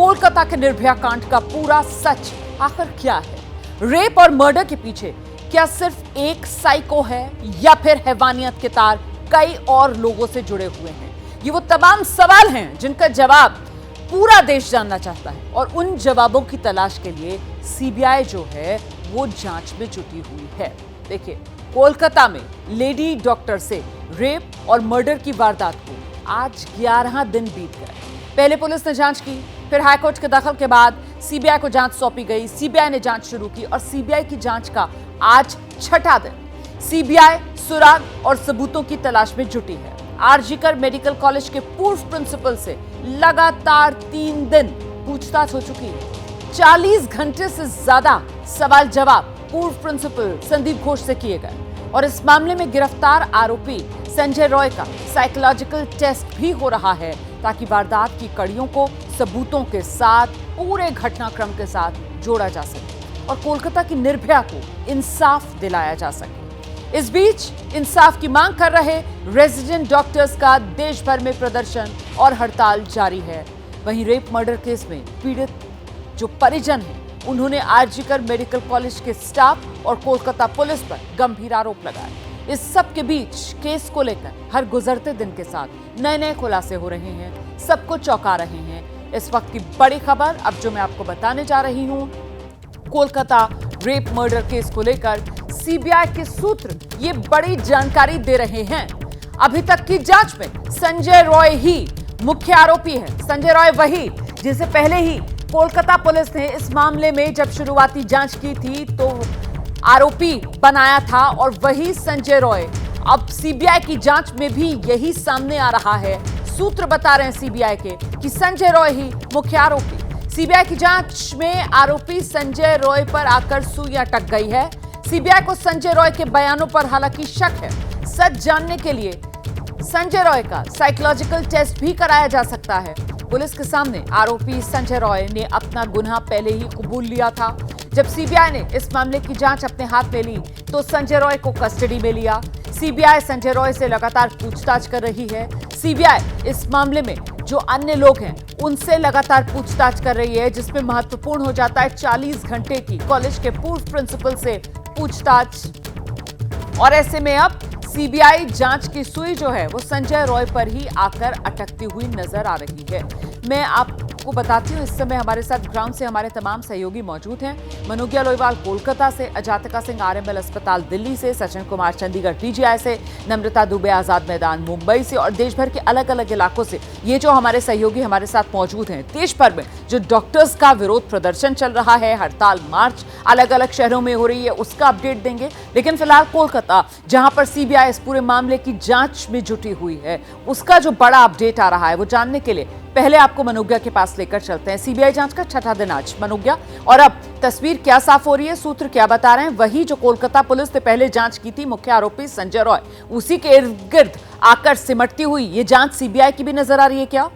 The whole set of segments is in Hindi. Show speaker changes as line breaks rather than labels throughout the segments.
कोलकाता के निर्भया कांड का पूरा सच आखिर क्या है? रेप और मर्डर के पीछे क्या सिर्फ एक साइको है या फिर हैवानियत के तार कई और लोगों से जुड़े हुए हैं? ये वो तमाम सवाल हैं जिनका जवाब पूरा देश जानना चाहता है और उन जवाबों की तलाश के लिए सीबीआई जो है वो जांच में जुटी हुई है। देखिए, कोलकाता में लेडी डॉक्टर से रेप और मर्डर की वारदात को आज 11 दिन बीत गए। पहले पुलिस ने जांच की, फिर हाईकोर्ट के दखल के बाद सीबीआई को जांच सौंपी गई। सीबीआई ने जांच शुरू की और सीबीआई की जांच का आज छठा दिन। सीबीआई सुराग और सबूतों की तलाश में जुटी है। आरजीकर मेडिकल कॉलेज के पूर्व प्रिंसिपल से लगातार 3 दिन पूछताछ हो चुकी है। 40 घंटे से ज्यादा सवाल जवाब पूर्व प्रिंसिपल संदीप घोष से किए गए और इस मामले में गिरफ्तार आरोपी संजय रॉय का साइकोलॉजिकल टेस्ट भी हो रहा है ताकि वारदात की कड़ियों को सबूतों के साथ पूरे घटनाक्रम के साथ जोड़ा जा सके और कोलकाता की निर्भया को इंसाफ दिलाया जा सके। इस बीच इंसाफ की मांग कर रहे रेजिडेंट डॉक्टर्स का देश भर में प्रदर्शन और हड़ताल जारी है। वहीं रेप मर्डर केस में पीड़ित जो परिजन हैं, उन्होंने आरजीकर मेडिकल कॉलेज के स्टाफ और कोलकाता पुलिस पर गंभीर आरोप लगाए। इस सब के बीच केस को लेकर हर गुजरते दिन के साथ नए नए खुलासे हो रहे हैं, सबको चौंका रहे हैं। इस वक्त की बड़ी खबर अब जो मैं आपको बताने जा रही हूं, कोलकाता रेप मर्डर केस को लेकर सीबीआई के सूत्र ये बड़ी जानकारी दे रहे हैं। अभी तक की जांच में संजय रॉय ही मुख्य आरोपी है। संजय रॉय वही जिसे पहले ही कोलकाता पुलिस ने इस मामले में जब शुरुआती जांच की थी तो आरोपी बनाया था और वही संजय रॉय अब सीबीआई की जांच में भी यही सामने आ रहा है। सूत्र बता रहे हैं सीबीआई के कि संजय रॉय ही मुख्य आरोपी। सीबीआई की जांच में आरोपी संजय रॉय पर आकर सुई अटक गई है। सीबीआई को संजय रॉय के बयानों पर हालांकि शक है। सच जानने के लिए संजय रॉय का साइकोलॉजिकल टेस्ट भी कराया जा सकता है। पुलिस के सामने आरोपी संजय रॉय ने अपना गुनाह पहले ही कबूल लिया था। जब सीबीआई ने इस मामले की जांच अपने हाथ में ली तो संजय रॉय को कस्टडी में लिया। सीबीआई संजय रॉय से लगातार पूछताछ कर रही है। सीबीआई इस मामले में जो अन्य लोग हैं उनसे लगातार पूछताछ कर रही है, जिसमें महत्वपूर्ण हो जाता है 40 घंटे की कॉलेज के पूर्व प्रिंसिपल से पूछताछ। और ऐसे में अब सीबीआई जांच की सुई जो है वो संजय रॉय पर ही आकर अटकती हुई नजर आ रही है। मैं आपको बताती हूँ, इस समय हमारे साथ ग्राउंड से हमारे तमाम सहयोगी मौजूद हैं। मनोज्ञा लोईवाल कोलकाता से, अजातिका सिंह आरएमएल अस्पताल दिल्ली से, सचिन कुमार चंडीगढ़ पीजीआई से, नम्रता दुबे आजाद मैदान मुंबई से और देश भर के अलग अलग इलाकों से ये जो हमारे सहयोगी हमारे साथ मौजूद हैं। देश भर में जो डॉक्टर्स का विरोध प्रदर्शन चल रहा है, हड़ताल मार्च अलग अलग शहरों में हो रही है, उसका अपडेट देंगे। लेकिन फिलहाल कोलकाता जहां पर सीबीआई इस पूरे मामले की जांच में जुटी हुई है, उसका जो बड़ा अपडेट आ रहा है वो जानने के लिए पहले आपको मनोज्ञा के पास लेकर चलते हैं। सीबीआई जांच का छठा दिन आज मनोज्ञा, और अब तस्वीर क्या साफ हो रही है, सूत्र क्या बता रहे हैं? वही जो कोलकाता पुलिस ने पहले जांच की थी, मुख्य आरोपी संजय रॉय, उसी के इर्द गिर्द आकर सिमटती हुई ये जांच सीबीआई की भी नजर आ रही है क्या?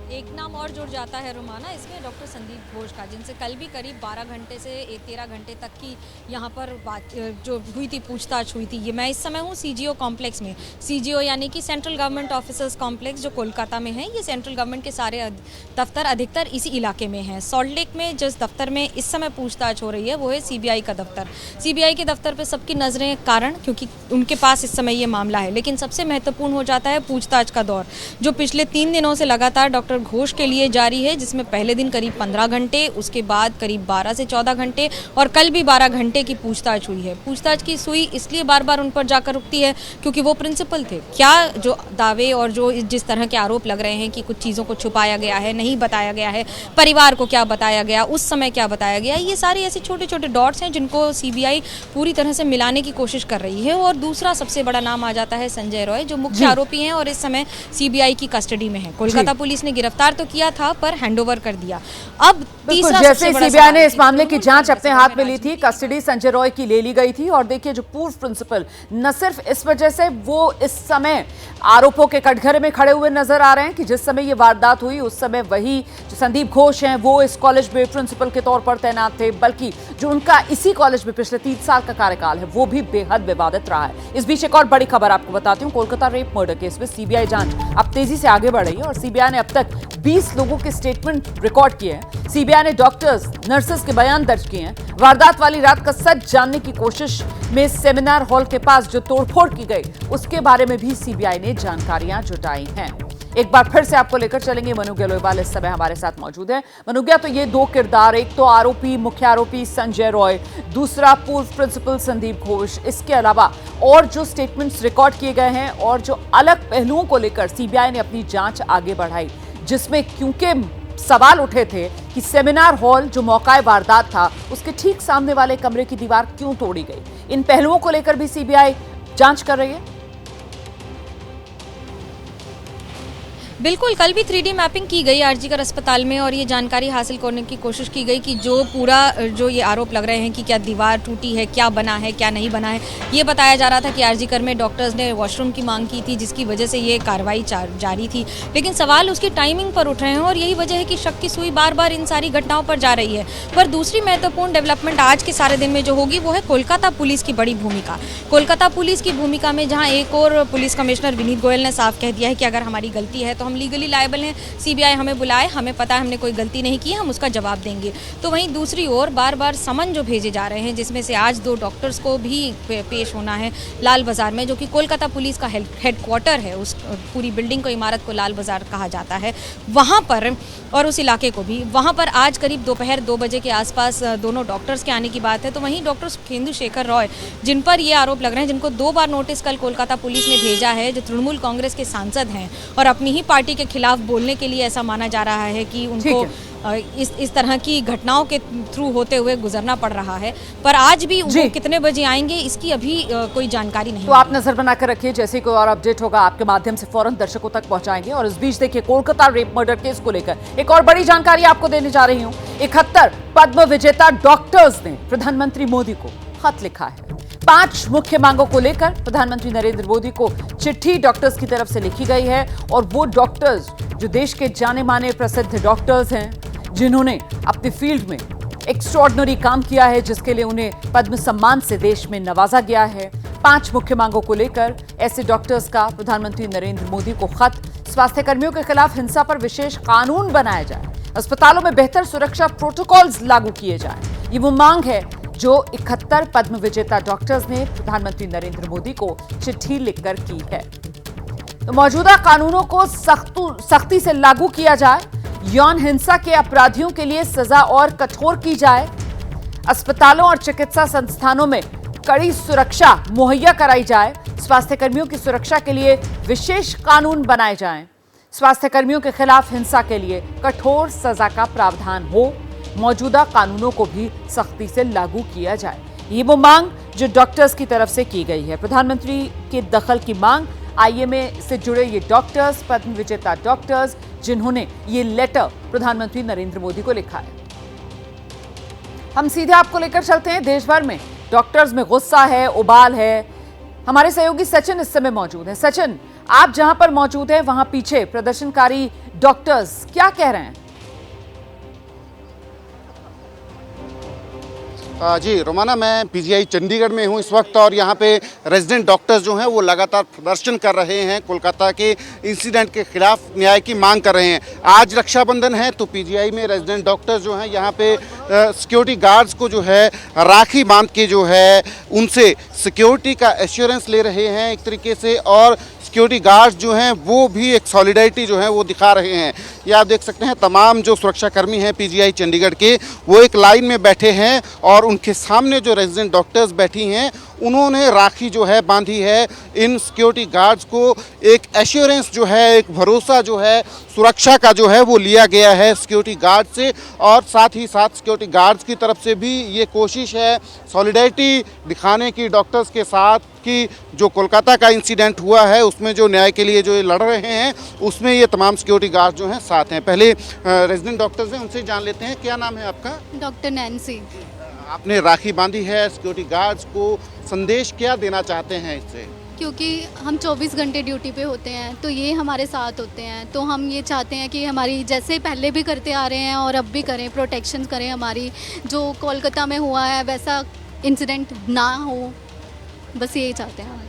एक नाम और जुड़ जाता है रुमाना इसमें, डॉक्टर संदीप घोष का, जिनसे कल भी करीब 12 घंटे से 13 घंटे तक की यहाँ पर बात जो हुई थी, पूछताछ हुई थी। ये मैं इस समय हूँ सीजीओ कॉम्प्लेक्स में। सीजीओ यानी कि सेंट्रल गवर्नमेंट ऑफिसर्स कॉम्प्लेक्स जो कोलकाता में है। ये सेंट्रल गवर्नमेंट के सारे दफ्तर अधिकतर इसी इलाके में हैं। सॉल्ट लेक में जिस दफ्तर में इस समय पूछताछ हो रही है वो है सीबीआई का दफ्तर। सीबीआई के दफ्तर पर सबकी नजरें कारण, क्योंकि उनके पास इस समय ये मामला है। लेकिन सबसे महत्वपूर्ण हो जाता है पूछताछ का दौर, जो पिछले 3 दिनों से लगातार डॉक्टर घोष के लिए जारी है, जिसमें पहले दिन करीब 15 घंटे, उसके बाद करीब 12 से 14 घंटे और कल भी 12 घंटे की पूछताछ हुई है। पूछताछ की सुई इसलिए बार बार उन पर जाकर रुकती है क्योंकि वो प्रिंसिपल थे। क्या जो दावे और जो जिस तरह के आरोप लग रहे हैं कि कुछ चीज़ों को छुपाया गया है, नहीं बताया गया है, परिवार को क्या बताया गया, उस समय क्या बताया गया, ये सारे ऐसे छोटे छोटे डॉट्स हैं जिनको सीबीआई पूरी तरह से मिलाने की कोशिश कर रही है। और दूसरा सबसे बड़ा नाम आ जाता है संजय रॉय, जो मुख्य आरोपी हैं और इस समय सीबीआई की कस्टडी में है। कोलकाता पुलिस ने गिरफ्तार तो किया था पर हैंडओवर कर दिया। अब तीसरा
जैसे सीबीआई ने इस मामले की जांच अपने हाथ में ली थी, कस्टडी संजय रॉय की ले ली गई थी। और देखिए, जो पूर्व प्रिंसिपल न सिर्फ इस वजह से वो इस समय आरोपों के कटघरे में खड़े हुए नजर आ रहे हैं कि जिस समय ये वारदात हुई उस समय वही जो संदीप घोष हैं वो इस कॉलेज में प्रिंसिपल के तौर पर तैनात थे, बल्कि जो उनका इसी कॉलेज में पिछले 3 साल का कार्यकाल है वो भी बेहद विवादित रहा है। इस बीच एक और बड़ी खबर आपको बताती हूँ। कोलकाता रेप मर्डर केस में सीबीआई जांच अब तेजी से आगे बढ़ रही है और सीबीआई ने अब तक 20 लोगों के स्टेटमेंट रिकॉर्ड किए हैं। सीबीआई ने डॉक्टर्स, नर्सेस के बयान दर्ज किए हैं। वारदात वाली रात का सच जानने की कोशिश में सेमिनार हॉल के पास जो तोड़फोड़ की गई उसके बारे में भी सीबीआई ने जानकारियां जुटाई हैं। एक बार फिर से आपको लेकर चलेंगे। मनोज्ञा लोईवाल इस समय हमारे साथ मौजूद है। मनोज्ञा, तो ये 2 किरदार, एक तो आरोपी, मुख्य आरोपी संजय रॉय, दूसरा पूर्व प्रिंसिपल संदीप घोष, इसके अलावा और जो स्टेटमेंट्स रिकॉर्ड किए गए हैं और जो अलग पहलुओं को लेकर सीबीआई ने अपनी जांच आगे बढ़ाई, जिसमें क्योंकि सवाल उठे थे कि सेमिनार हॉल जो मौका वारदात था उसके ठीक सामने वाले कमरे की दीवार क्यों तोड़ी गई, इन पहलुओं को लेकर भी सीबीआई जांच कर रही है।
बिल्कुल, कल भी 3D मैपिंग की गई आरजीकर अस्पताल में और ये जानकारी हासिल करने की कोशिश की गई कि जो पूरा जो ये आरोप लग रहे हैं कि क्या दीवार टूटी है, क्या बना है, क्या नहीं बना है। ये बताया जा रहा था कि आरजीकर में डॉक्टर्स ने वॉशरूम की मांग की थी जिसकी वजह से ये कार्रवाई जारी थी, लेकिन सवाल उसकी टाइमिंग पर उठ रहे हैं और यही वजह है कि शक की सुई बार बार इन सारी घटनाओं पर जा रही है। पर दूसरी महत्वपूर्ण डेवलपमेंट आज के सारे दिन में जो होगी वो है कोलकाता पुलिस की बड़ी भूमिका। कोलकाता पुलिस की भूमिका में जहाँ एक और पुलिस कमिश्नर विनीत गोयल ने साफ कह दिया है कि अगर हमारी गलती है तो हम लीगली लायबल हैं, सीबीआई हमें बुलाए, हमें पता है हमने कोई गलती नहीं की, हम उसका जवाब देंगे। तो वहीं दूसरी ओर बार बार समन जो भेजे जा रहे हैं, जिसमें से आज 2 डॉक्टर्स को भी पेश होना है लाल बाजार में, जो कि कोलकाता पुलिस का हेडक्वार्टर है। उस पूरी बिल्डिंग को, इमारत को लाल बाजार कहा जाता है, वहाँ पर और उस इलाके को भी, वहाँ पर आज करीब दोपहर 2 बजे के आसपास दोनों डॉक्टर्स के आने की बात है। तो वहीं डॉक्टर सुखेंदु शेखर रॉय, जिन पर ये आरोप लग रहे हैं, जिनको 2 बार नोटिस कल कोलकाता पुलिस ने भेजा है, जो तृणमूल कांग्रेस के सांसद हैं और अपनी ही पार्टी के खिलाफ बोलने के लिए ऐसा माना जा रहा है कि उनको इस तरह की घटनाओं के थ्रू होते हुए गुजरना पड़ रहा है। पर आज भी वो कितने बजे आएंगे इसकी अभी कोई जानकारी नहीं।
तो आप नजर बनाकर रखिए, जैसे कोई और अपडेट होगा आपके माध्यम से फौरन दर्शकों तक पहुंचाएंगे। और इस बीच देखिए, कोलकाता रेप मर्डर केस को लेकर एक और बड़ी जानकारी आपको देने जा रही हूं। 71 पद्म विजेता डॉक्टर्स ने प्रधानमंत्री मोदी को खत लिखा है। 5 मुख्य मांगों को लेकर प्रधानमंत्री नरेंद्र मोदी को चिट्ठी डॉक्टर्स की तरफ से लिखी गई है। और वो डॉक्टर्स जो देश के जाने माने प्रसिद्ध डॉक्टर्स हैं, जिन्होंने अपनी फील्ड में एक्स्ट्रॉर्डिनरी काम किया है, जिसके लिए उन्हें पद्म सम्मान से देश में नवाजा गया है। 5 मुख्य मांगों को लेकर ऐसे डॉक्टर्स का प्रधानमंत्री नरेंद्र मोदी को खत। स्वास्थ्य कर्मियों के खिलाफ हिंसा पर विशेष कानून बनाया जाए, अस्पतालों में बेहतर सुरक्षा प्रोटोकॉल्स लागू किए जाए। ये वो मांग है जो 71 पद्म विजेता डॉक्टर्स ने प्रधानमंत्री नरेंद्र मोदी को चिट्ठी लिखकर की है। तो मौजूदा कानूनों को सख्ती से लागू किया जाए, यौन हिंसा के अपराधियों के लिए सजा और कठोर की जाए, अस्पतालों और चिकित्सा संस्थानों में कड़ी सुरक्षा मुहैया कराई जाए, स्वास्थ्य कर्मियों की सुरक्षा के लिए विशेष कानून बनाए जाएं, स्वास्थ्य कर्मियों के खिलाफ हिंसा के लिए कठोर सजा का प्रावधान हो, मौजूदा कानूनों को भी सख्ती से लागू किया जाए। ये वो मांग जो डॉक्टर्स की तरफ से की गई है। प्रधानमंत्री के दखल की मांग। आईएमए से जुड़े ये डॉक्टर्स, पद्म विजेता डॉक्टर्स, जिन्होंने ये लेटर प्रधानमंत्री नरेंद्र मोदी को लिखा है। हम सीधे आपको लेकर चलते हैं। देश भर में डॉक्टर्स में गुस्सा है, उबाल है। हमारे सहयोगी सचिन इस समय मौजूद हैं। सचिन, आप जहां पर मौजूद हैं वहां पीछे प्रदर्शनकारी डॉक्टर्स क्या कह रहे हैं?
जी रोमाना, मैं पीजीआई चंडीगढ़ में हूं इस वक्त और यहां पे रेजिडेंट डॉक्टर्स जो हैं वो लगातार प्रदर्शन कर रहे हैं, कोलकाता के इंसिडेंट के खिलाफ न्याय की मांग कर रहे हैं। आज रक्षाबंधन है तो पीजीआई में रेजिडेंट डॉक्टर्स जो हैं यहां पे सिक्योरिटी गार्ड्स को जो है राखी बांध के जो है उनसे सिक्योरिटी का एश्योरेंस ले रहे हैं एक तरीके से, और सिक्योरिटी गार्ड्स जो हैं वो भी एक सॉलिडारिटी जो है वो दिखा रहे हैं। ये आप देख सकते हैं, तमाम जो सुरक्षाकर्मी हैं पीजीआई चंडीगढ़ के, वो एक लाइन में बैठे हैं और उनके सामने जो रेजिडेंट डॉक्टर्स बैठी हैं उन्होंने राखी जो है बांधी है इन सिक्योरिटी गार्ड्स को। एक एश्योरेंस जो है, एक भरोसा जो है सुरक्षा का जो है वो लिया गया है सिक्योरिटी गार्ड से, और साथ ही साथ सिक्योरिटी गार्ड्स की तरफ से भी ये कोशिश है सॉलिडारिटी दिखाने की डॉक्टर्स के साथ कि जो कोलकाता का इंसिडेंट हुआ है उसमें जो न्याय के लिए जो ये लड़ रहे हैं उसमें ये तमाम सिक्योरिटी गार्ड जो हैं साथ हैं। पहले रेजिडेंट डॉक्टर्स हैं, उनसे जान लेते हैं। क्या नाम है आपका?
Doctor Nancy.
आपने राखी बांधी है, सिक्योरिटी गार्ड्स को संदेश क्या देना चाहते हैं इससे?
क्योंकि हम 24 घंटे ड्यूटी पे होते हैं तो ये हमारे साथ होते हैं, तो हम ये चाहते हैं कि हमारी जैसे पहले भी करते आ रहे हैं और अब भी करें, प्रोटेक्शन करें हमारी। जो कोलकाता में हुआ है वैसा इंसिडेंट ना हो, बस यही चाहते हैं।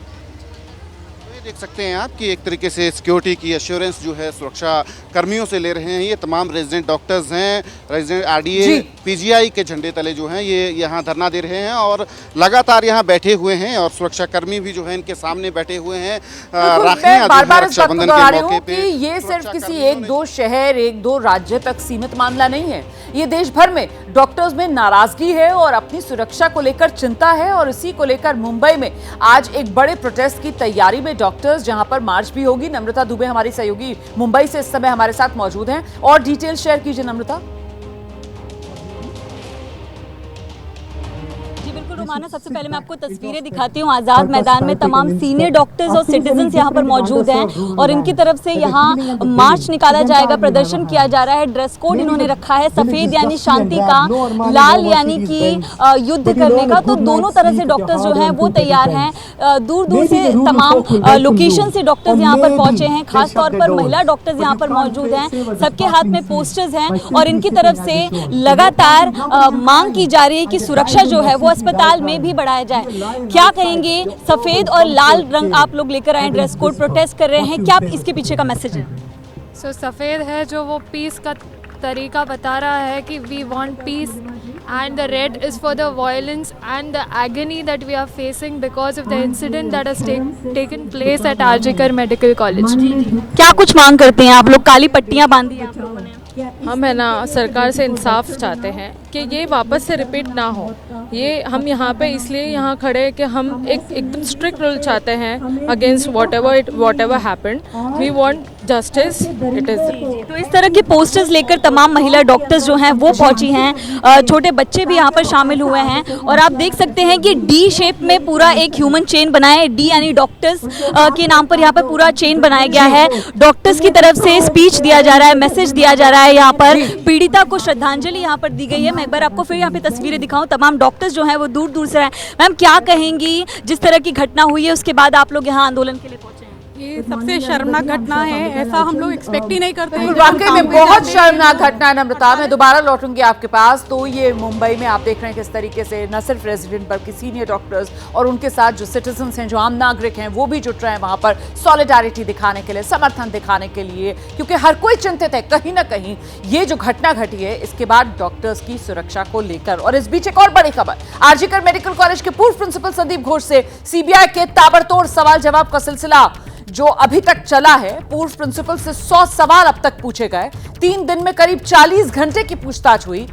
देख सकते हैं आप कि एक तरीके से सिक्योरिटी की एश्योरेंस जो है सुरक्षा कर्मियों से ले रहे हैं। ये तमाम रेजिडेंट डॉक्टर्स हैं, रेजिडेंट आरडीए पीजीआई के झंडे तले जो हैं ये यहाँ धरना दे रहे हैं और लगातार यहाँ बैठे हुए हैं और सुरक्षा कर्मी भी जो है इनके सामने बैठे हुए हैं।
बार-बार रक्षाबंधन के मौके पे ये सिर्फ किसी एक दो शहर, एक दो राज्य तक सीमित मामला नहीं है, ये देश भर में डॉक्टर्स में नाराजगी है और अपनी सुरक्षा को लेकर चिंता है। और इसी को लेकर मुंबई में आज एक बड़े प्रोटेस्ट की तैयारी में डॉक्टर्स, जहां पर मार्च भी होगी। नम्रता दुबे हमारी सहयोगी मुंबई से इस समय हमारे साथ मौजूद हैं और डिटेल शेयर कीजिए नम्रता।
रोमाना, सबसे पहले मैं आपको तस्वीरें दिखाती हूँ। आज़ाद मैदान में तमाम सीनियर डॉक्टर्स और सिटीजन्स यहाँ पर मौजूद हैं और इनकी तरफ से यहाँ मार्च निकाला जाएगा, प्रदर्शन किया जा रहा है। ड्रेस कोड इन्होंने रखा है सफ़ेद यानी शांति का, लाल यानी कि युद्ध करने का। तो दोनों तरह से डॉक्टर्स जो हैं वो तैयार हैं। दूर दूर से तमाम लोकेशन से डॉक्टर्स यहाँ पर पहुँचे हैं, खासतौर पर महिला डॉक्टर्स यहाँ पर मौजूद हैं। सबके हाथ में पोस्टर्स हैं और इनकी तरफ से लगातार मांग की जा रही है कि सुरक्षा जो है वो अस्पताल में भी बढ़ाया जाए। क्या कहेंगे? सफेद और लाल रंग आप लोग लेकर आए, ड्रेस कोड, प्रोटेस्ट कर रहे हैं, क्या इसके पीछे का मैसेज है?
सफ़ेद है जो वो पीस का तरीका बता रहा है कि we want peace, and the red is for the violence and the agony that we are facing because of the incident that has taken place at RG Kar Medical College.
क्या कुछ मांग करते हैं आप लोग? काली पट्टियां बांधी हैं आप लोगों ने।
हम है ना सरकार से इंसाफ चाहते हैं कि ये वापस से रिपीट ना हो। ये हम यहाँ पे इसलिए यहाँ खड़े हैं कि हम एकदम स्ट्रिक्ट रूल चाहते हैं against whatever happened. We want justice, it is.
तो इस तरह के पोस्टर्स लेकर तमाम महिला डॉक्टर्स जो हैं वो पहुंची हैं, छोटे बच्चे भी यहाँ पर शामिल हुए हैं और आप देख सकते हैं कि डी शेप में पूरा एक ह्यूमन चेन बनाया है। डी यानी डॉक्टर्स के नाम पर यहाँ पर पूरा चेन बनाया गया है। डॉक्टर्स की तरफ से स्पीच दिया जा रहा है, मैसेज दिया जा रहा है। यहाँ पर पीड़िता को श्रद्धांजलि यहाँ पर दी गई है। मैं एक बार आपको फिर यहाँ पे तस्वीरें दिखाऊं। तमाम डॉक्टर्स जो हैं वो दूर दूर से आए। मैम, क्या कहेंगी? जिस तरह की घटना हुई है उसके बाद आप लोग यहाँ आंदोलन के लिए पहुंचे हैं।
ये सबसे शर्मनाक घटना है, ऐसा हम लोग एक्सपेक्ट ही नहीं करते हैं।
वाकई में बहुत शर्मनाक घटना है नम्रता। मैं दोबारा लौटूंगी आपके पास। तो ये मुंबई में आप देख रहे हैं किस तरीके से न सिर्फ रेजिडेंट बल्कि सीनियर डॉक्टर्स और उनके साथ जो सिटीजन्स हैं, जो आम नागरिक हैं, वो भी जुट रहे हैं वहां पर सॉलिडारिटी दिखाने के लिए, समर्थन दिखाने के लिए, क्योंकि हर कोई चिंतित है कहीं ना कहीं ये जो घटना घटी है इसके बाद डॉक्टर्स की सुरक्षा को लेकर। और इस बीच एक और बड़ी खबर, आरजीकर मेडिकल कॉलेज के पूर्व प्रिंसिपल संदीप घोष से सीबीआई के ताबड़तोड़ सवाल जवाब का सिलसिला जो अभी तक चला है। पूर्व प्रिंसिपल से 100 सवाल अब तक पूछे गए। 3 दिन में करीब 40 घंटे की पूछताछ हुई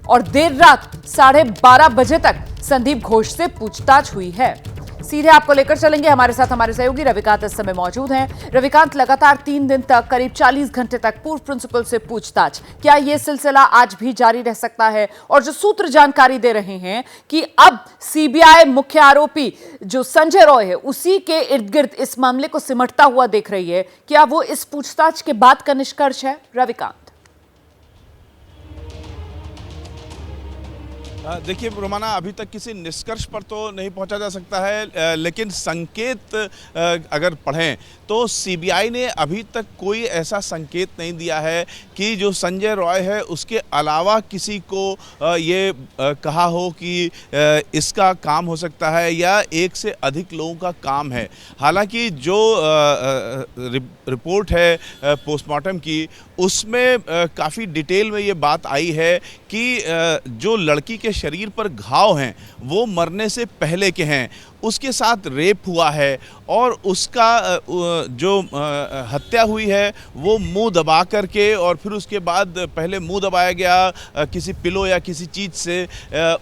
और देर रात 12:30 बजे तक संदीप घोष से पूछताछ हुई है। सीधे आपको लेकर चलेंगे, हमारे साथ हमारे सहयोगी रविकांत इस समय मौजूद हैं। रविकांत, लगातार 3 दिन तक करीब 40 घंटे तक पूर्व प्रिंसिपल से पूछताछ, क्या यह सिलसिला आज भी जारी रह सकता है? और जो सूत्र जानकारी दे रहे हैं कि अब सीबीआई मुख्य आरोपी जो संजय रॉय है उसी के इर्द गिर्द इस मामले को सिमटता हुआ देख रही है, क्या वो इस पूछताछ के बाद का निष्कर्ष है? रविकांत,
देखिए रोमाना, अभी तक किसी निष्कर्ष पर तो नहीं पहुंचा जा सकता है, लेकिन संकेत अगर पढ़ें तो सीबीआई ने अभी तक कोई ऐसा संकेत नहीं दिया है कि जो संजय रॉय है उसके अलावा किसी को ये कहा हो कि इसका काम हो सकता है या एक से अधिक लोगों का काम है। हालांकि जो रिपोर्ट है पोस्टमार्टम की, उसमें काफ़ी डिटेल में ये बात आई है कि जो लड़की के शरीर पर घाव हैं वो मरने से पहले के हैं, उसके साथ रेप हुआ है और उसका जो हत्या हुई है वो मुंह दबा करके, और फिर उसके बाद पहले मुंह दबाया गया किसी पिलो या किसी चीज़ से,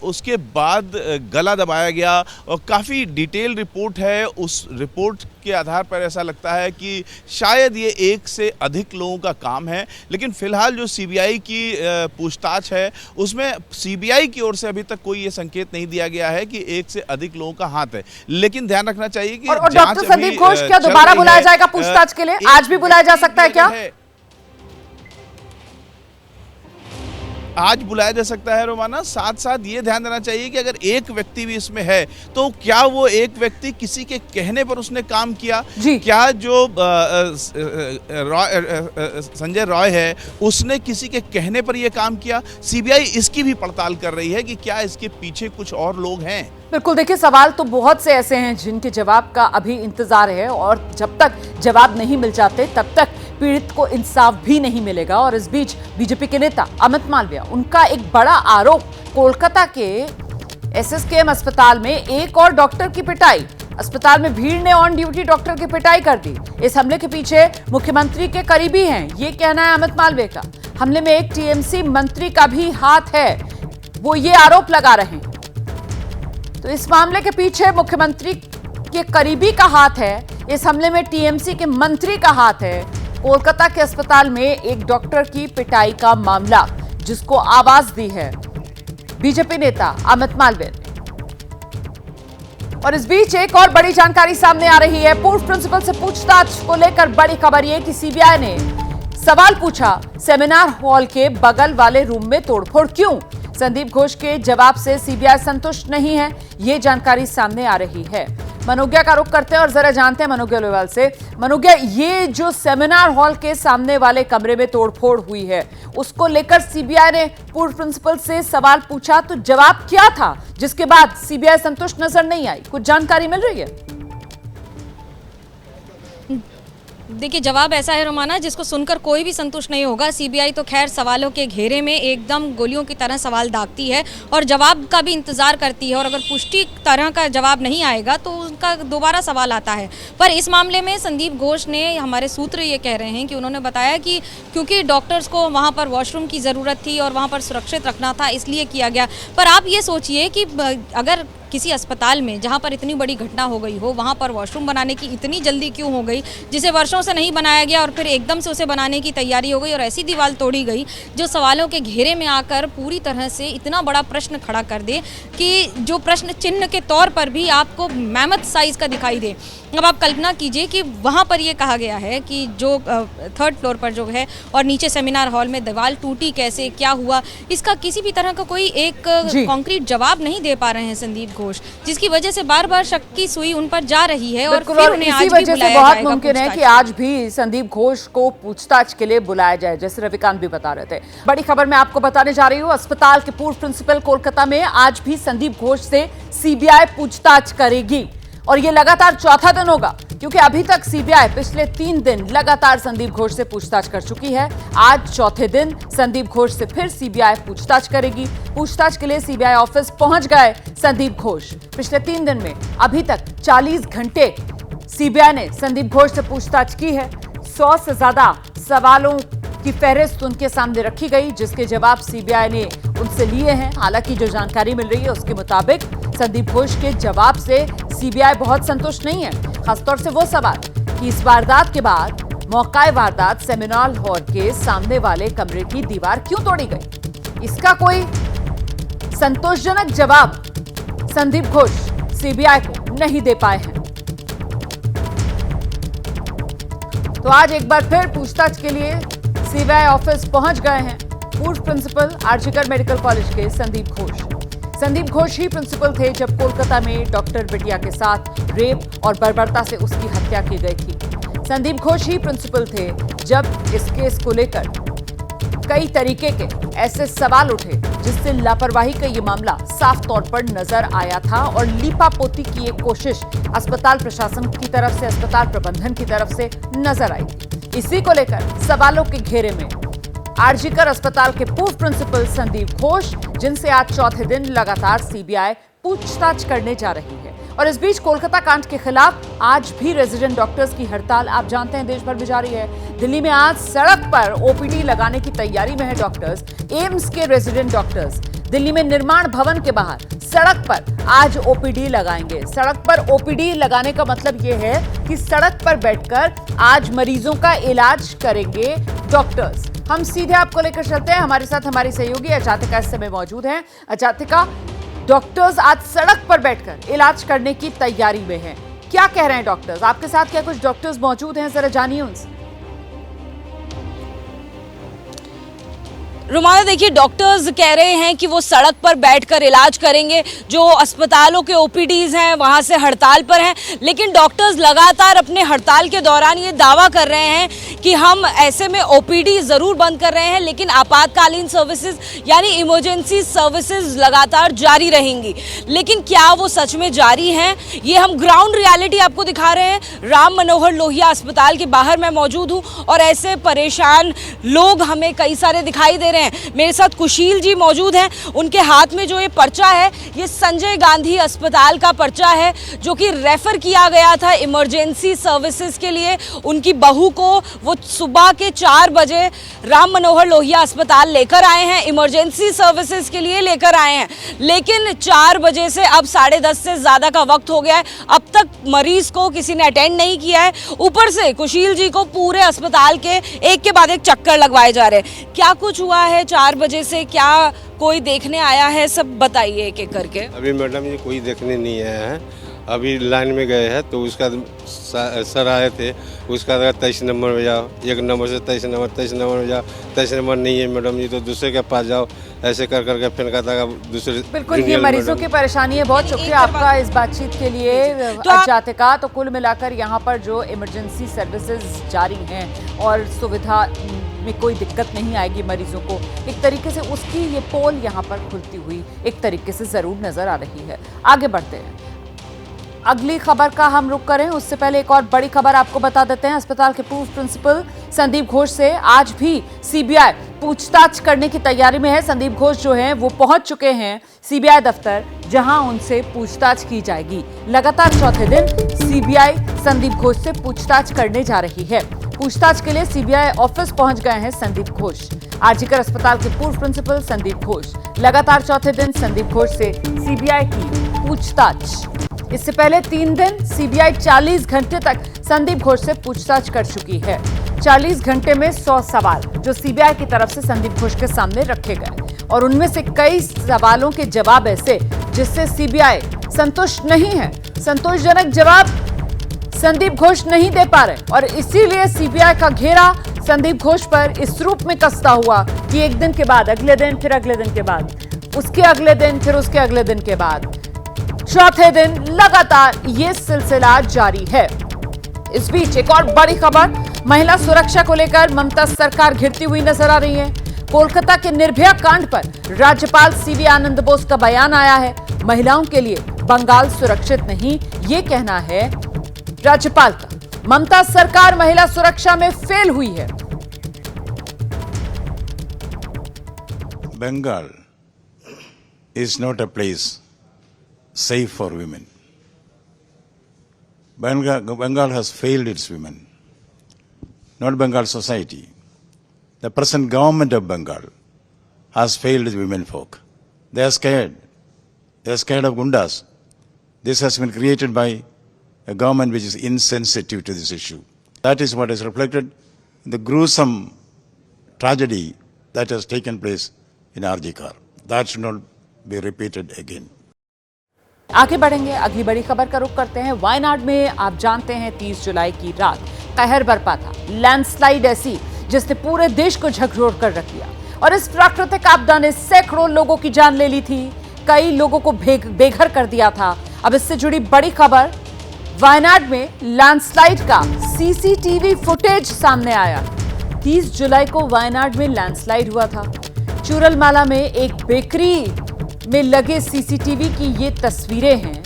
उसके बाद गला दबाया गया और काफ़ी डिटेल रिपोर्ट है। उस रिपोर्ट के आधार पर ऐसा लगता है कि शायद ये एक से अधिक लोगों का काम है। लेकिन फिलहाल जो सीबीआई की पूछताछ है उसमें सीबीआई की ओर से अभी तक कोई ये संकेत नहीं दिया गया है कि एक से अधिक लोगों का हाथ है। लेकिन ध्यान रखना चाहिए कि
और
जांच
डॉक्टर संदीप
अभी,
घोष क्या
चल
दोबारा
रही
बुलाया
है।
जाएगा पूछताछ के लिए?
एक
आज भी बुलाया जा
व्यक्ति
सकता है क्या?
आज बुलाया जा सकता है रोमाना। साथ साथ ये ध्यान देना चाहिए कि अगर एक व्यक्ति भी इसमें है तो क्या वो एक व्यक्ति किसी के कहने पर उसने काम किया?
जी।
क्या जो संजय रॉय है उसने किसी के कहने पर यह काम किया? सीबीआई इसकी भी पड़ताल कर रही है कि क्या इसके पीछे कुछ और लोग हैं।
बिल्कुल, देखिए सवाल तो बहुत से ऐसे हैं जिनके जवाब का अभी इंतजार है और जब तक जवाब नहीं मिल जाते तब तक पीड़ित को इंसाफ भी नहीं मिलेगा। और इस बीच बीजेपी के नेता अमित मालविया, उनका एक बड़ा आरोप कोलकाता के एसएसकेएम अस्पताल में एक और डॉक्टर की पिटाई। अस्पताल में भीड़ ने ऑन ड्यूटी डॉक्टर की पिटाई कर दी। इस हमले के पीछे मुख्यमंत्री के करीबी हैं, ये कहना है अमित मालविया का। हमले में एक टीएमसी मंत्री का भी हाथ है, वो ये आरोप लगा रहे हैं। तो इस मामले के पीछे मुख्यमंत्री के करीबी का हाथ है, इस हमले में टीएमसी के मंत्री का हाथ है। कोलकाता के अस्पताल में एक डॉक्टर की पिटाई का मामला जिसको आवाज दी है बीजेपी नेता अमित मालविया ने। और इस बीच एक और बड़ी जानकारी सामने आ रही है। पूर्व प्रिंसिपल से पूछताछ को लेकर बड़ी खबर ये कि सीबीआई ने सवाल पूछा, सेमिनार हॉल के बगल वाले रूम में तोड़फोड़ क्यों? संदीप घोष के जवाब से सीबीआई संतुष्ट नहीं है, ये जानकारी सामने आ रही है। मनोज्ञा का रुख करते हैं और जरा जानते हैं मनोज्ञा लोवाल से। मनोज्ञा, ये जो सेमिनार हॉल के सामने वाले कमरे में तोड़फोड़ हुई है उसको लेकर सीबीआई ने पूर्व प्रिंसिपल से सवाल पूछा, तो जवाब क्या था जिसके बाद सीबीआई संतुष्ट नजर नहीं आई? कुछ जानकारी मिल रही है?
देखिए, जवाब ऐसा है रोमाना जिसको सुनकर कोई भी संतुष्ट नहीं होगा। सीबीआई तो खैर सवालों के घेरे में एकदम गोलियों की तरह सवाल दागती है और जवाब का भी इंतजार करती है, और अगर पुष्टि तरह का जवाब नहीं आएगा तो उनका दोबारा सवाल आता है। पर इस मामले में संदीप घोष ने, हमारे सूत्र ये कह रहे हैं कि उन्होंने बताया कि क्योंकि डॉक्टर्स को वहाँ पर वॉशरूम की ज़रूरत थी और वहाँ पर सुरक्षित रखना था, इसलिए किया गया। पर आप ये सोचिए कि अगर किसी अस्पताल में जहां पर इतनी बड़ी घटना हो गई हो, वहां पर वॉशरूम बनाने की इतनी जल्दी क्यों हो गई, जिसे वर्षों से नहीं बनाया गया और फिर एकदम से उसे बनाने की तैयारी हो गई और ऐसी दीवार तोड़ी गई जो सवालों के घेरे में आकर पूरी तरह से इतना बड़ा प्रश्न खड़ा कर दे कि जो प्रश्न चिन्ह के तौर पर भी आपको मैमथ साइज का दिखाई दे। अब आप कल्पना कीजिए कि वहाँ पर ये कहा गया है कि जो थर्ड फ्लोर पर जो है और नीचे सेमिनार हॉल में दीवार टूटी कैसे, क्या हुआ, इसका किसी भी तरह का कोई एक कॉन्क्रीट जवाब नहीं दे पा रहे हैं संदीप घोष, जिसकी वजह से बार बार शक की सुई उन पर जा रही है। और फिर उन्हें आज भी बुलाया जाएगा।
बहुत मुमकिन है कि आज भी संदीप घोष को पूछताछ के लिए बुलाया जाए, जैसे रविकांत भी बता रहे थे। बड़ी खबर मैं आपको बताने जा रही हूँ। अस्पताल के पूर्व प्रिंसिपल कोलकाता में आज भी संदीप घोष से सीबीआई पूछताछ करेगी और ये लगातार चौथा दिन होगा, क्योंकि अभी तक सीबीआई पिछले 3 दिन लगातार संदीप घोष से पूछताछ कर चुकी है। आज चौथे दिन संदीप घोष से फिर सीबीआई पूछताछ करेगी। पूछताछ के लिए सीबीआई ऑफिस पहुंच गए संदीप घोष। पिछले 3 दिन में अभी तक 40 घंटे सीबीआई ने संदीप घोष से पूछताछ की है। 100 से ज्यादा सवालों की फहरिस्त उनके सामने रखी गई, जिसके जवाब सीबीआई ने उनसे लिए हैं। हालांकि जो जानकारी मिल रही है उसके मुताबिक संदीप घोष के जवाब से सीबीआई बहुत संतुष्ट नहीं है। खासतौर से वो सवाल कि इस वारदात के बाद मौकाए वारदात सेमिनार हॉल के सामने वाले कमरे की दीवार क्यों तोड़ी गई, इसका कोई संतोषजनक जवाब संदीप घोष सीबीआई को नहीं दे पाए हैं। तो आज एक बार फिर पूछताछ के लिए सीबीआई ऑफिस पहुंच गए हैं पूर्व प्रिंसिपल आरजीकर मेडिकल कॉलेज के संदीप घोष। संदीप घोष ही प्रिंसिपल थे जब कोलकाता में डॉक्टर बिटिया के साथ रेप और बर्बरता से उसकी हत्या की गई थी। संदीप घोष ही प्रिंसिपल थे जब इस केस को लेकर कई तरीके के ऐसे सवाल उठे जिससे लापरवाही का ये मामला साफ तौर पर नजर आया था और लीपापोती की एक कोशिश अस्पताल प्रशासन की तरफ से, अस्पताल प्रबंधन की तरफ से नजर आई थी। इसी को लेकर सवालों के घेरे में आरजीकर अस्पताल के पूर्व प्रिंसिपल संदीप घोष, जिनसे आज चौथे दिन लगातार सीबीआई पूछताछ करने जा रही है। और इस बीच कोलकाता कांड के खिलाफ आज भी रेजिडेंट डॉक्टर्स की हड़ताल आप जानते हैं देश भर में जारी है। दिल्ली में आज सड़क पर ओपीडी लगाने की तैयारी में है डॉक्टर्स। एम्स के रेजिडेंट डॉक्टर्स दिल्ली में निर्माण भवन के बाहर सड़क पर आज ओपीडी लगाएंगे। सड़क पर ओपीडी लगाने का मतलब यह है कि सड़क पर बैठकर आज मरीजों का इलाज करेंगे डॉक्टर्स। हम सीधे आपको लेकर चलते हैं। हमारे साथ हमारी सहयोगी अचातिका इस समय मौजूद हैं। अचातिका, डॉक्टर्स आज सड़क पर बैठकर इलाज करने की तैयारी में हैं। क्या कह रहे हैं डॉक्टर्स? आपके साथ क्या कुछ डॉक्टर्स मौजूद हैं, जरा जानिए उनसे।
रुमाना, देखिए, डॉक्टर्स कह रहे हैं कि वो सड़क पर बैठकर इलाज करेंगे। जो अस्पतालों के ओपीडीज हैं वहां से हड़ताल पर हैं, लेकिन डॉक्टर्स लगातार अपने हड़ताल के दौरान ये दावा कर रहे हैं कि हम ऐसे में ओपीडी जरूर बंद कर रहे हैं, लेकिन आपातकालीन सर्विसेज यानी इमरजेंसी सर्विसेज लगातार जारी रहेंगी। लेकिन क्या वो सच में जारी हैं, ये हम ग्राउंड रियलिटी आपको दिखा रहे हैं। राम मनोहर लोहिया अस्पताल के बाहर मैं मौजूद हूँ और ऐसे परेशान लोग हमें कई सारे दिखाई दे रहे हैं। मेरे साथ कुशील जी मौजूद हैं। उनके हाथ में जो ये पर्चा है, ये संजय गांधी अस्पताल का पर्चा है, जो कि रेफर किया गया था इमरजेंसी सर्विसेज के लिए। उनकी बहू को वो सुबह के 4 बजे राम मनोहर लोहिया अस्पताल लेकर आए हैं, इमरजेंसी सर्विसेज के लिए लेकर आए हैं। लेकिन 4 बजे से अब 10:30 से ज्यादा का वक्त हो गया है, अब तक मरीज को किसी ने अटेंड नहीं किया है। ऊपर से कुशील जी को पूरे अस्पताल के एक के बाद एक चक्कर लगवाए जा रहे हैं। क्या कुछ हुआ है 4 बजे से? क्या कोई देखने आया है? सब बताइए एक एक करके।
अभी मैडम ये कोई देखने नहीं आया है। अभी लाइन में गए हैं तो उसका सर आए थे, उसका 23 नंबर में जाओ, 1 नंबर से 23 नंबर, 23 नंबर में जाओ, 23 नंबर नहीं है मैडम जी तो दूसरे के पास जाओ, ऐसे कर करके फिर कहता है दूसरे।
बिल्कुल, ये मरीजों की परेशानी है। बहुत शुक्रिया आपका इस बातचीत के लिए जातिका। तो कुल मिलाकर यहाँ पर जो इमरजेंसी सर्विसेज जारी हैं और सुविधा में कोई दिक्कत नहीं आएगी मरीजों को, एक तरीके से उसकी ये पोल यहाँ पर खुलती हुई एक तरीके से जरूर नजर आ रही है। आगे बढ़ते हैं, अगली खबर का हम रुख करें। उससे पहले एक और बड़ी खबर आपको बता देते हैं। अस्पताल के पूर्व प्रिंसिपल संदीप घोष से आज भी सीबीआई पूछताछ करने की तैयारी में है। संदीप घोष जो हैं वो पहुंच चुके हैं सीबीआई दफ्तर, जहां उनसे पूछताछ की जाएगी। लगातार चौथे दिन सीबीआई संदीप घोष से पूछताछ करने जा रही है। पूछताछ के लिए सीबीआई ऑफिस पहुंच गए हैं संदीप घोष। आरजीकर अस्पताल के पूर्व प्रिंसिपल संदीप घोष लगातार चौथे दिन संदीप घोष से सीबीआई की पूछताछ। इससे पहले 3 दिन सीबीआई 40 घंटे तक संदीप घोष से पूछताछ कर चुकी है। 40 घंटे में 100 सवाल जो सीबीआई की तरफ से संदीप घोष के सामने रखे गए और उनमें से कई सवालों के जवाब ऐसे जिससे सीबीआई संतुष्ट नहीं है। संतोषजनक जवाब संदीप घोष नहीं दे पा रहे और इसीलिए सीबीआई का घेरा संदीप घोष पर इस रूप में कसता हुआ कि एक दिन के बाद अगले दिन, फिर अगले दिन के बाद, उसके अगले दिन, फिर उसके अगले दिन के बाद, चौथे दिन लगातार ये सिलसिला जारी है। इस बीच एक और बड़ी खबर, महिला सुरक्षा को लेकर ममता सरकार घिरती हुई नजर आ रही है। कोलकाता के निर्भया कांड पर राज्यपाल सीवी आनंद बोस का बयान आया है। महिलाओं के लिए बंगाल सुरक्षित नहीं, ये कहना है राज्यपाल का। ममता सरकार महिला सुरक्षा में फेल हुई है।
Bengal is not a place safe for women. Bengal has failed its women, not Bengal society. The present government of Bengal has failed the women folk. They are scared. They are scared of gundas. This has been created by a government which is insensitive to this issue. That is what is reflected in the gruesome tragedy that has taken place in RG-Kar. That should not be repeated again.
आगे बढ़ेंगे, अगली बड़ी खबर का रुख करते हैं। वायनाड में आप जानते हैं 30 जुलाई की रात कहर बरपा था। लैंडस्लाइड ऐसी जिसने पूरे देश को झकझोर कर रख दिया और इस प्राकृतिक आपदा ने सैकड़ों लोगों की जान ले ली थी, कई लोगों को बेघर कर दिया था। अब इससे जुड़ी बड़ी खबर, वायनाड में लैंडस्लाइड का सीसीटीवी फुटेज सामने आया। 30 जुलाई को वायनाड में लैंडस्लाइड हुआ था। चूरलमाला में एक बेकरी में लगे सीसीटीवी की ये तस्वीरें हैं।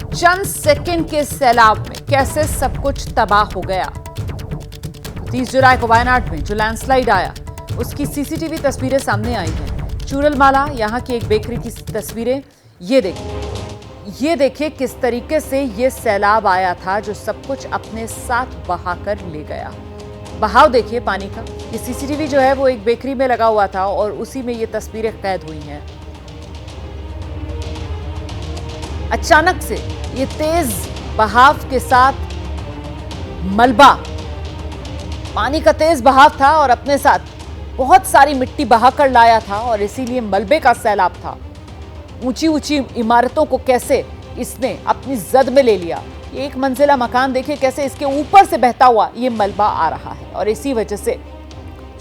चंद सेकंड के सैलाब में कैसे सब कुछ तबाह हो गया। 30 जुलाई को वायनाड में जो लैंडस्लाइड आया उसकी सीसीटीवी तस्वीरें सामने आई हैं। चूरलमाला यहाँ की एक बेकरी की तस्वीरें, ये देखिए किस तरीके से ये सैलाब आया था जो सब कुछ अपने साथ बहाकर ले गया। बहाव देखिए पानी का। ये सीसीटीवी जो है वो एक बेकरी में लगा हुआ था और उसी में ये तस्वीरें कैद हुई हैं। अचानक से ये तेज बहाव के साथ मलबा, पानी का तेज बहाव था और अपने साथ बहुत सारी मिट्टी बहाकर लाया था और इसीलिए मलबे का सैलाब था। ऊंची ऊंची इमारतों को कैसे इसने अपनी जद में ले लिया। एक मंजिला मकान देखिए कैसे इसके ऊपर से बहता हुआ ये मलबा आ रहा है और इसी वजह से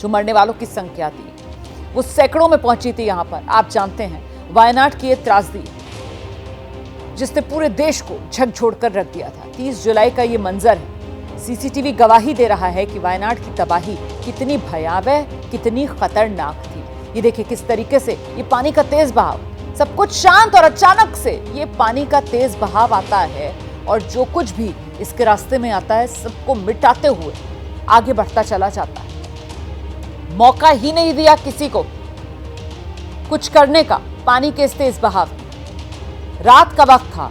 जो मरने वालों की संख्या थी वो सैकड़ों में पहुंची थी। यहां पर आप जानते हैं वायनाड की ये त्रासदी जिसने पूरे देश को झकझोर कर रख दिया था। 30 जुलाई का ये मंजर है। सीसीटीवी गवाही दे रहा है कि वायनाड की तबाही कितनी भयावह, कितनी खतरनाक थी। ये देखिए किस तरीके से ये पानी का तेज बहाव, सब कुछ शांत और अचानक से ये पानी का तेज बहाव आता है और जो कुछ भी इसके रास्ते में आता है सबको मिटाते हुए आगे बढ़ता चला जाता है। मौका ही नहीं दिया किसी को कुछ करने का पानी के इस तेज बहाव में। रात का वक्त था,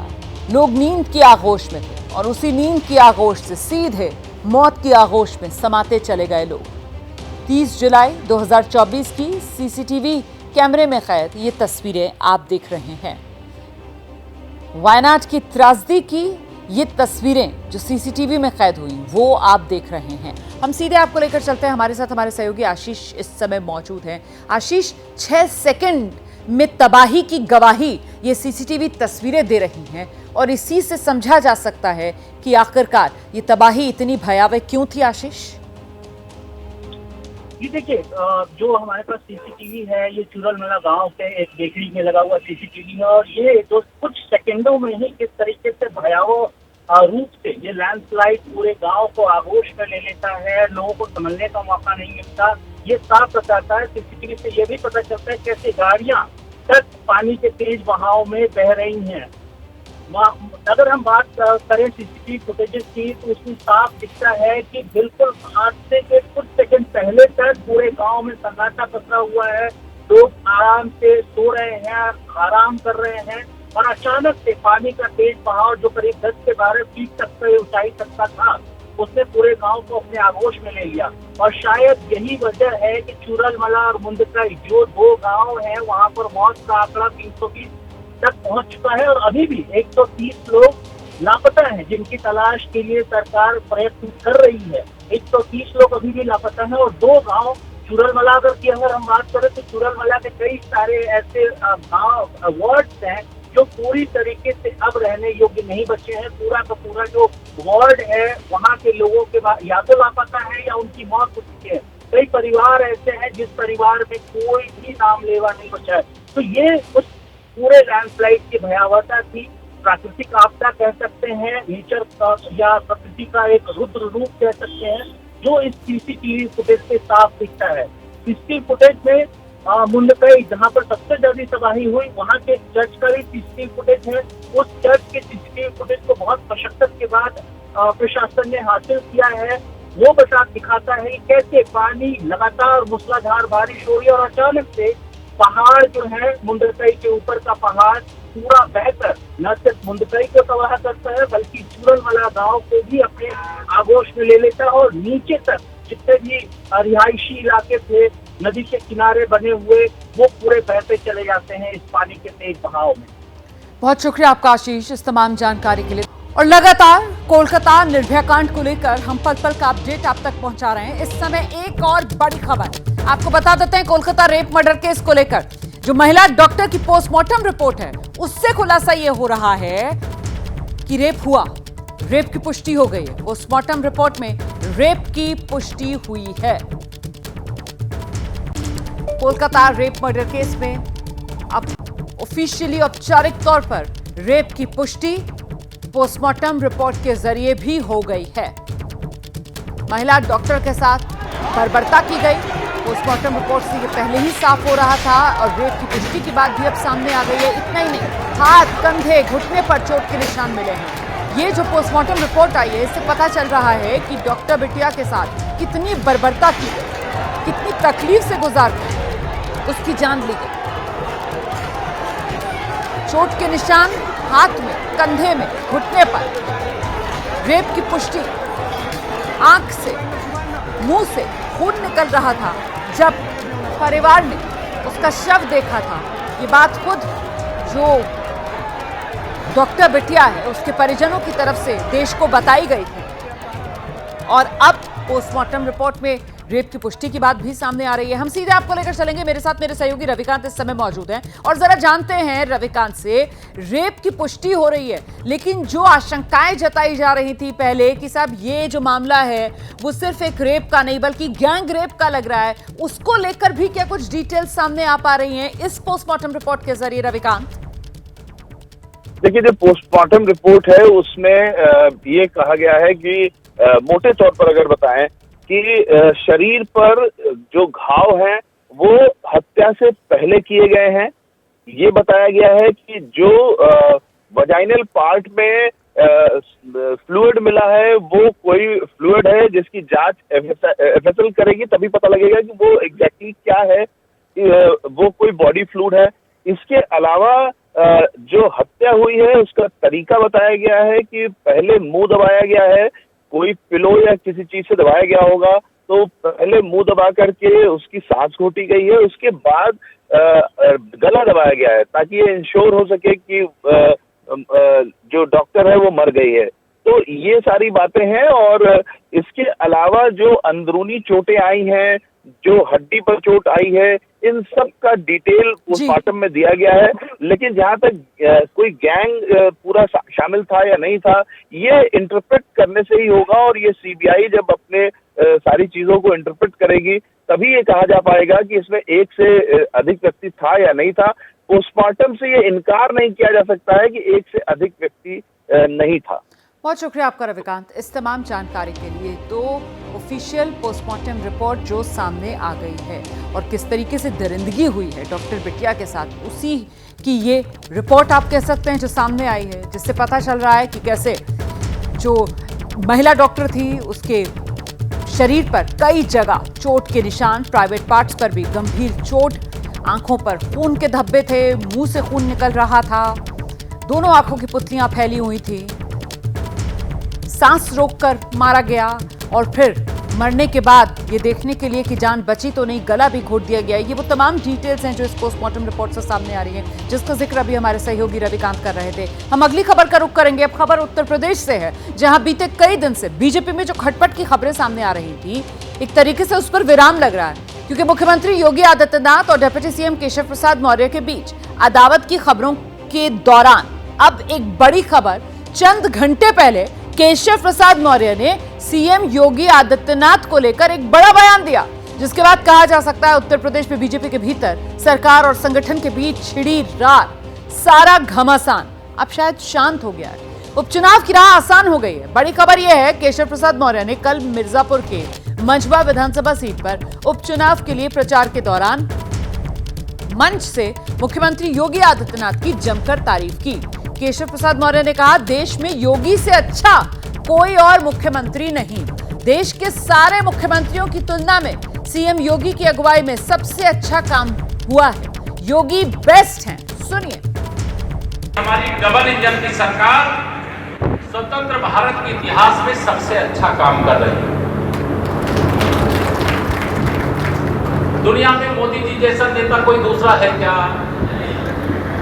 लोग नींद की आगोश में थे और उसी नींद की आगोश से सीधे मौत की आगोश में समाते चले गए लोग। 30 जुलाई 2024 की सीसीटीवी कैमरे में कैद ये तस्वीरें आप देख रहे हैं। वायनाड की त्रासदी की ये तस्वीरें जो सीसीटीवी में कैद हुई वो आप देख रहे हैं। हम सीधे आपको लेकर चलते हैं। हमारे साथ हमारे सहयोगी आशीष इस समय मौजूद हैं। आशीष, 6 सेकंड में तबाही की गवाही ये सीसीटीवी तस्वीरें दे रही हैं और इसी से समझा जा सकता है कि आखिरकार ये तबाही इतनी भयावह क्यों थी। आशीष,
ये देखिए, जो हमारे पास सीसीटीवी है ये चूरलमला गांव के एक बेकरी में लगा हुआ सीसीटीवी है और ये जो कुछ सेकंडों में ही किस तरीके से भयावह रूप से ये लैंडस्लाइड पूरे गांव को आगोश में ले लेता है, लोगों को समझने का मौका नहीं मिलता। ये साफ बताता है सीसीटीवी से, ये भी पता चलता है कैसे गाड़ियां तक पानी के तेज बहाव में बह रही हैं। अगर हम बात करें सीसीटीवी फुटेजेस की तो उसमें साफ दिखता है कि बिल्कुल हादसे के कुछ सेकंड पहले तक पूरे गांव में सन्नाटा पसरा हुआ है। लोग आराम से सो रहे हैं, आराम कर रहे हैं और अचानक से पानी का तेज बहाव जो करीब 10 से 12 फीट तक की ऊंचाई तक का था उसने पूरे गांव को अपने आगोश में ले लिया। और शायद यही वजह है कि चूरलमला और मुंदकई जो 2 गांव हैं वहां पर मौत का आंकड़ा 320 तक पहुंच चुका है और अभी भी 130 लोग लापता हैं जिनकी तलाश के लिए सरकार प्रयत्न कर रही है। 130 लोग अभी भी लापता हैं और 2 गांव चूरलमला की अगर हम बात करें तो चूरलमला के कई सारे ऐसे गांव वार्ड्स हैं जो पूरी तरीके से अब रहने योग्य नहीं बचे हैं। पूरा का पूरा जो वार्ड है वहाँ के लोगों के या तो लापता है या उनकी मौत हो चुकी है। कई परिवार ऐसे हैं जिस परिवार में कोई भी नाम लेवा नहीं बचा है। तो ये उस पूरे लैंडस्लाइड की भयावहता थी। प्राकृतिक आपदा कह सकते हैं, नेचर का या प्रकृति का एक रुद्र रूप कह सकते हैं जो इस सीसीटीवी फुटेज से साफ दिखता है। सीसीटीवी फुटेज में मुंदकई जहाँ पर सबसे ज्यादा तबाही हुई वहाँ के चर्च का भी सीसीटीवी फुटेज है। उस चर्च के सीसीटीवी फुटेज को बहुत मशक्कत के बाद प्रशासन ने हासिल किया है। वो दिखाता है कि कैसे पानी लगातार मूसलाधार बारिश हो रही है और अचानक से पहाड़ जो है मुंदकई के ऊपर का पहाड़ पूरा बहकर न सिर्फ मुंदकई को तबाह करता है बल्कि चूरलमला गांव को भी अपने आगोश में ले लेता है और नीचे तक जितने भी रिहायशी इलाके थे, नदी के किनारे बने हुए, वो पूरे बहते चले जाते हैं इस पानी के तेज बहाव में।
बहुत शुक्रिया आपका आशीष इस तमाम जानकारी के लिए। और लगातार कोलकाता निर्भया कांड को लेकर हम पल पल का अपडेट आप तक पहुंचा रहे हैं। इस समय एक और बड़ी खबर आपको बता देते हैं। कोलकाता रेप मर्डर केस को लेकर जो महिला डॉक्टर की पोस्टमार्टम रिपोर्ट है उससे खुलासा यह हो रहा है कि रेप हुआ, रेप की पुष्टि हो गई है। पोस्टमार्टम रिपोर्ट में रेप की पुष्टि हुई है। कोलकाता रेप मर्डर केस में अब ऑफिशियली औपचारिक तौर पर रेप की पुष्टि पोस्टमार्टम रिपोर्ट के जरिए भी हो गई है। महिला डॉक्टर के साथ बर्बरता की गई। पोस्टमार्टम रिपोर्ट से ये पहले ही साफ हो रहा था और रेप की पुष्टि की बात भी अब सामने आ गई है। इतना ही नहीं, हाथ, कंधे, घुटने पर चोट के निशान मिले हैं। ये जो पोस्टमार्टम रिपोर्ट आई है इससे पता चल रहा है कि डॉक्टर बिटिया के साथ कितनी बर्बरता की गई, कितनी तकलीफ से गुजार कर उसकी जान ली गई। चोट के निशान हाथ में, कंधे में, घुटने पर, रेप की पुष्टि, आंख से, मुंह से खून निकल रहा था जब परिवार ने उसका शव देखा था। ये बात खुद जो डॉक्टर बिटिया है उसके परिजनों की तरफ से देश को बताई गई थी और अब पोस्टमार्टम रिपोर्ट में रेप की पुष्टि की बात भी सामने आ रही है। हम सीधे आपको लेकर चलेंगे, मेरे साथ मेरे सहयोगी रविकांत इस समय मौजूद हैं और जरा जानते हैं रविकांत से, रेप की पुष्टि हो रही है लेकिन जो आशंकाएं जताई जा रही थी पहले कि साहब ये जो मामला है वो सिर्फ एक रेप का नहीं बल्कि गैंग रेप का लग रहा है, उसको लेकर भी क्या कुछ डिटेल्स सामने आ पा रही हैं इस पोस्टमार्टम रिपोर्ट के जरिए रविकांत?
देखिए, जो पोस्टमार्टम रिपोर्ट है उसमें ये कहा गया है कि मोटे तौर पर अगर बताएं कि शरीर पर जो घाव हैं वो हत्या से पहले किए गए हैं। ये बताया गया है कि जो वजाइनल पार्ट में फ्लूइड मिला है वो कोई फ्लूइड है जिसकी जांच एफएसएल करेगी, तभी पता लगेगा कि वो एग्जैक्टली क्या है, वो कोई बॉडी फ्लूइड है। इसके अलावा जो हत्या हुई है उसका तरीका बताया गया है कि पहले मुंह दबाया गया है, कोई पिलो या किसी चीज से दबाया गया होगा, तो पहले मुंह दबा करके उसकी सांस घोटी गई है, उसके बाद गला दबाया गया है ताकि ये इंश्योर हो सके कि जो डॉक्टर है वो मर गई है। तो ये सारी बातें हैं और इसके अलावा जो अंदरूनी चोटें आई हैं, जो हड्डी पर चोट आई है, इन सब का डिटेल पोस्टमार्टम में दिया गया है। लेकिन जहां तक कोई गैंग पूरा शामिल था या नहीं था, ये इंटरप्रेट करने से ही होगा और ये सीबीआई जब अपने सारी चीजों को इंटरप्रेट करेगी तभी ये कहा जा पाएगा कि इसमें एक से अधिक व्यक्ति था या नहीं था। पोस्टमार्टम से ये इनकार नहीं किया जा सकता है कि एक से अधिक व्यक्ति नहीं था।
बहुत शुक्रिया आपका रविकांत इस तमाम जानकारी के लिए। तो ऑफिशियल पोस्टमार्टम रिपोर्ट जो सामने आ गई है और किस तरीके से दरिंदगी हुई है डॉक्टर बिटिया के साथ, उसी की ये रिपोर्ट आप कह सकते हैं जो सामने आई है, जिससे पता चल रहा है कि कैसे जो महिला डॉक्टर थी उसके शरीर पर कई जगह चोट के निशान, प्राइवेट पार्ट्स पर भी गंभीर चोट, आंखों पर खून के धब्बे थे, मुंह से खून निकल रहा था, दोनों आंखों की पुतलियां फैली हुई थी, सांस रोककर मारा गया और फिर मरने के बाद ये देखने के लिए कि जान बची तो नहीं, गला भी घोट दिया गया। ये वो तमाम डिटेल्स हैं जो इस पोस्टमार्टम रिपोर्ट से सामने आ रही हैं, जिसका जिक्र अभी हमारे सहयोगी रविकांत कर रहे थे। हम अगली खबर का रुख करेंगे। अब खबर उत्तर प्रदेश से है, जहां बीते कई दिन से बीजेपी में जो खटपट की खबरें सामने आ रही थी, एक तरीके से उस पर विराम लग रहा है, क्योंकि मुख्यमंत्री योगी आदित्यनाथ और डिप्टी सीएम केशव प्रसाद मौर्य के बीच अदावत की खबरों के दौरान अब एक बड़ी खबर, चंद घंटे पहले केशव प्रसाद मौर्य ने सीएम योगी आदित्यनाथ को लेकर एक बड़ा बयान दिया, जिसके बाद कहा जा सकता है उत्तर प्रदेश में बीजेपी के भीतर सरकार और संगठन के बीच छिड़ी रार, सारा घमासान अब शायद शांत हो गया है। उपचुनाव की राह आसान हो गई है। बड़ी खबर यह है, केशव प्रसाद मौर्य ने कल मिर्जापुर के मंझवा विधानसभा सीट पर उपचुनाव के लिए प्रचार के दौरान मंच से मुख्यमंत्री योगी आदित्यनाथ की जमकर तारीफ की। केशव प्रसाद मौर्य ने कहा, देश में योगी से अच्छा कोई और मुख्यमंत्री नहीं। देश के सारे मुख्यमंत्रियों की तुलना में सीएम योगी की अगुवाई में सबसे अच्छा काम हुआ है। योगी बेस्ट हैं। सुनिए।
हमारी डबल इंजन की सरकार स्वतंत्र भारत के इतिहास में सबसे अच्छा काम कर रही है। दुनिया में मोदी जी जैसा नेता कोई दूसरा है क्या?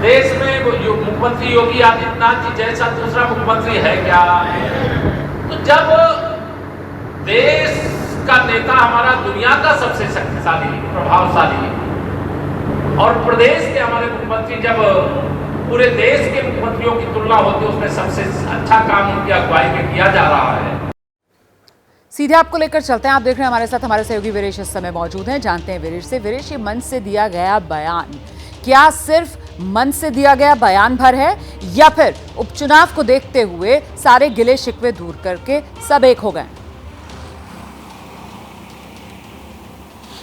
देश में मुख्यमंत्री योगी आदित्यनाथ जी जैसा दूसरा मुख्यमंत्री है क्या? तो जब देश का नेता हमारा दुनिया का सबसे शक्तिशाली, प्रभावशाली, और प्रदेश के हमारे मुख्यमंत्री जब पूरे देश के मुख्यमंत्रियों की तुलना होती है उसमें सबसे अच्छा काम उनकी अगुवाई में किया जा रहा है।
सीधे आपको लेकर चलते हैं। आप देख रहे हैं हमारे साथ हमारे सहयोगी वीरेश इस समय मौजूद हैं। जानते हैं वीरेश से। वीरेश, ये मंच से दिया गया बयान क्या सिर्फ मन से दिया गया बयान भर है या फिर उपचुनाव को देखते हुए सारे गिले शिकवे दूर करके सब एक हो गए?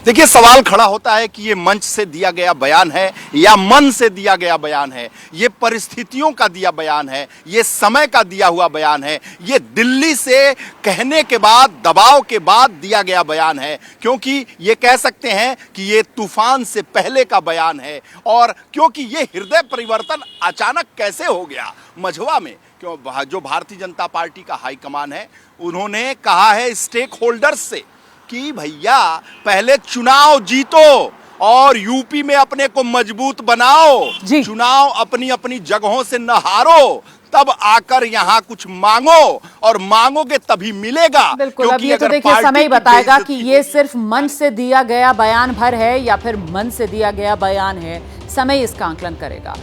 देखिए, सवाल खड़ा होता है कि ये मंच से दिया गया बयान है या मन से दिया गया बयान है, ये परिस्थितियों का दिया बयान है, ये समय का दिया हुआ बयान है, ये दिल्ली से कहने के बाद, दबाव के बाद दिया गया बयान है, क्योंकि ये कह सकते हैं कि ये तूफान से पहले का बयान है। और क्योंकि ये हृदय परिवर्तन अचानक कैसे हो गया मझवा में, क्यों जो भारतीय जनता पार्टी का हाईकमान है उन्होंने कहा है स्टेक होल्डर्स से कि भैया पहले चुनाव जीतो और यूपी में अपने को मजबूत बनाओ, चुनाव अपनी अपनी जगहों से न हारो, तब आकर यहाँ कुछ मांगो, और मांगोगे तभी मिलेगा।
बिल्कुल, अब ये तो देखिए समय ही बताएगा कि ये सिर्फ मन से दिया गया बयान भर है या फिर मन से दिया गया बयान है। समय इसका आकलन करेगा।